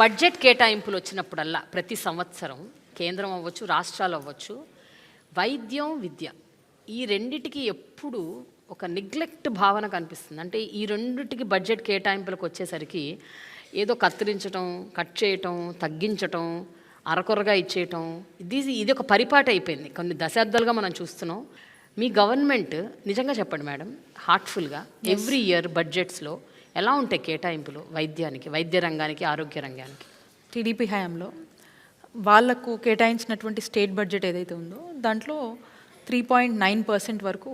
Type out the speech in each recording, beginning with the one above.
Budget కేటాయింపులు వచ్చినప్పుడల్లా ప్రతి సంవత్సరం కేంద్రం అవ్వచ్చు, రాష్ట్రాలు అవ్వచ్చు, వైద్యం, విద్య ఈ రెండిటికి ఎప్పుడు ఒక నెగ్లెక్ట్ భావన కనిపిస్తుంది. అంటే ఈ రెండిటికి బడ్జెట్ కేటాయింపులకు వచ్చేసరికి ఏదో కత్తిరించటం, కట్ చేయటం, తగ్గించటం, అరకొరగా ఇచ్చేయటం, ఇది ఒక పరిపాటి అయిపోయింది. కొన్ని దశాబ్దాలుగా మనం చూస్తున్నాం. మీ గవర్నమెంట్ నిజంగా చెప్పండి మేడం, హార్ట్ఫుల్గా ఎవ్రీ ఇయర్ బడ్జెట్స్లో ఎలా ఉంటాయి కేటాయింపులు వైద్యానికి, వైద్య రంగానికి, ఆరోగ్య రంగానికి? టీడీపీ హయాంలో వాళ్లకు కేటాయించినటువంటి స్టేట్ బడ్జెట్ ఏదైతే ఉందో దాంట్లో 3.9% వరకు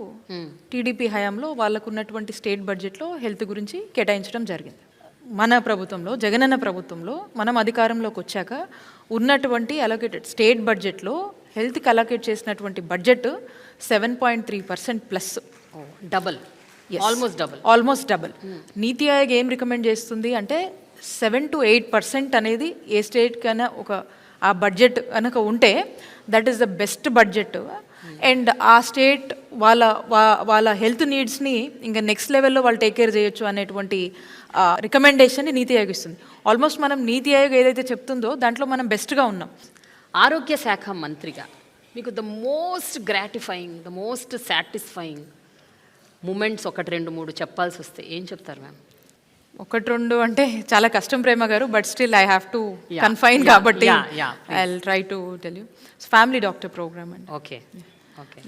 టీడీపీ హయాంలో వాళ్ళకు ఉన్నటువంటి స్టేట్ బడ్జెట్లో హెల్త్ గురించి కేటాయించడం జరిగింది. మన ప్రభుత్వంలో, జగనన్న ప్రభుత్వంలో మనం అధికారంలోకి వచ్చాక ఉన్నటువంటి అలొకేటెడ్ స్టేట్ బడ్జెట్లో హెల్త్కి అలొకేట్ చేసినటువంటి budget 7.3% plus, double, almost double. నీతి ఆయోగ్ ఏం రికమెండ్ చేస్తుంది అంటే 7 to 8% అనేది ఏ స్టేట్ కన్నా ఆ బడ్జెట్ కనుక ఉంటే that is the best budget. And ఆ స్టేట్ వాళ్ళ హెల్త్ నీడ్స్ని ఇంకా నెక్స్ట్ లెవెల్లో వాళ్ళు టేక్ కేర్ చేయొచ్చు అనేటువంటి రికమెండేషన్ని నీతి ఆయోగ్ ఇస్తుంది. ఆల్మోస్ట్ మనం నీతి ఆయోగ్ ఏదైతే చెప్తుందో దాంట్లో మనం బెస్ట్గా ఉన్నాం. ఆరోగ్య శాఖ మంత్రిగా మీకు the most gratifying, the most satisfying moments 1, 2, 3 చెప్పాల్సి వస్తే ఏం చెప్తారు మ్యామ్? 1, 2 అంటే చాలా కష్టం Prema garu, but still I have to confine కాబట్టి I will try to tell you. Family doctor program అండి. ఓకే,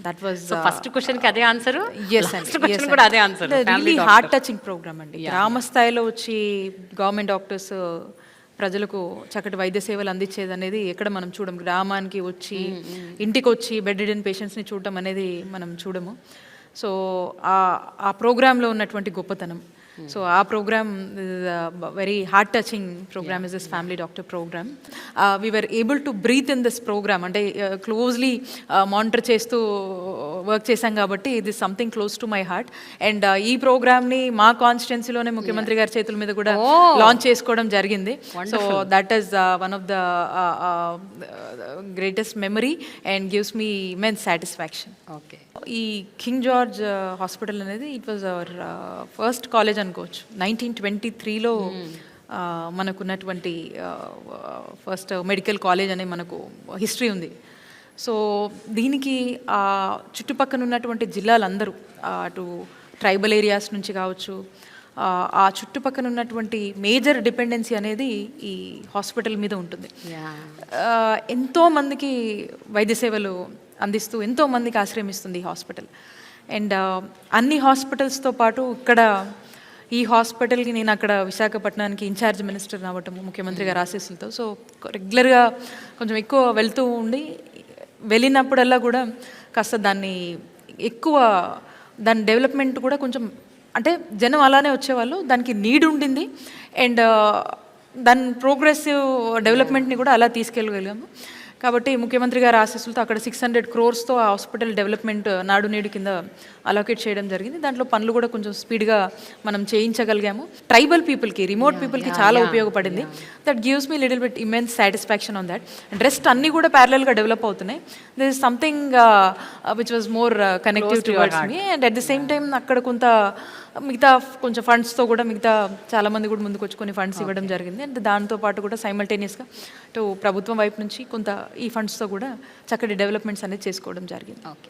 దట్ వాజ్ ఫస్ట్ క్వశ్చన్కి అదే ఆన్సర్. కూడా అదే answer. Really heart touching program అండి. గ్రామ స్థాయిలో వచ్చి గవర్నమెంట్ డాక్టర్స్ ప్రజలకు చక్కటి వైద్య సేవలు అందించేది అనేది ఎక్కడ మనం చూడము. గ్రామానికి వచ్చి ఇంటికి వచ్చి బెడ్ రిడెన్ పేషెంట్స్ని చూడటం అనేది మనం చూడము. సో ఆ ప్రోగ్రాంలో ఉన్నటువంటి గొప్పతనం, సో ఆ programme very heart touching programme is this family doctor programme. We were able to breathe in this programme. అంటే క్లోజ్లీ మానిటర్ చేస్తూ వర్క్ చేశాం కాబట్టి ఇది something close to my heart. And ఈ ప్రోగ్రామ్ని మా కాన్స్టిట్యున్సీలోనే ముఖ్యమంత్రి గారి చేతుల మీద కూడా లాంచ్ చేసుకోవడం జరిగింది. So that is one of the greatest memory and gives me immense satisfaction. Okay, ఈ కింగ్ జార్జ్ హాస్పిటల్ అనేది it was our first college అనుకోవచ్చు. 1923లో మనకున్నటువంటి ఫస్ట్ మెడికల్ కాలేజ్ అనే మనకు హిస్టరీ ఉంది. సో దీనికి చుట్టుపక్కల ఉన్నటువంటి జిల్లాలందరూ, అటు ట్రైబల్ ఏరియాస్ నుంచి కావచ్చు, ఆ చుట్టుపక్కల ఉన్నటువంటి మేజర్ డిపెండెన్సీ అనేది ఈ హాస్పిటల్ మీద ఉంటుంది. ఎంతోమందికి వైద్య సేవలు అందిస్తూ ఎంతోమందికి ఆశ్రయమిస్తుంది ఈ హాస్పిటల్. అండ్ అన్ని హాస్పిటల్స్తో పాటు ఇక్కడ ఈ హాస్పిటల్కి నేను అక్కడ విశాఖపట్నానికి ఇన్ఛార్జ్ మినిస్టర్ అవ్వటము ముఖ్యమంత్రి గారి ఆశీస్సులతో, సో రెగ్యులర్గా కొంచెం ఎక్కువ వెళ్తూ ఉండి వెళ్ళినప్పుడల్లా కూడా కాస్త దాన్ని దాని డెవలప్మెంట్ కూడా కొంచెం, అంటే జనం అలానే వచ్చేవాళ్ళు, దానికి నీడ్ ఉండింది. అండ్ దాని ప్రోగ్రెసివ్ డెవలప్మెంట్ని కూడా అలా తీసుకెళ్ళగలిగాము. కాబట్టి ముఖ్యమంత్రి గారి ఆశీస్సులతో అక్కడ 600 crores ఆ హాస్పిటల్ డెవలప్మెంట్ నాడు నేడు కింద అలోకేట్ చేయడం జరిగింది. దాంట్లో పనులు కూడా కొంచెం స్పీడ్గా మనం చేయించగలిగాము. ట్రైబల్ పీపుల్కి, రిమోట్ పీపుల్కి చాలా ఉపయోగపడింది. That gives me little bit immense satisfaction on that. And rest అన్నీ కూడా ప్యారలల్గా డెవలప్ అవుతున్నాయి. This is something which was more connective towards me. And at the same time అక్కడ మిగతా కొంచెం ఫండ్స్తో కూడా చాలామంది కూడా ముందుకు వచ్చి కొన్ని ఫండ్స్ ఇవ్వడం జరిగింది. అండ్ దాంతోపాటు కూడా సైమల్టేనియస్గా ప్రభుత్వం వైపు నుంచి కొంత ఈ ఫండ్స్తో కూడా చక్కటి డెవలప్మెంట్స్ అనేది చేసుకోవడం జరిగింది. ఓకే.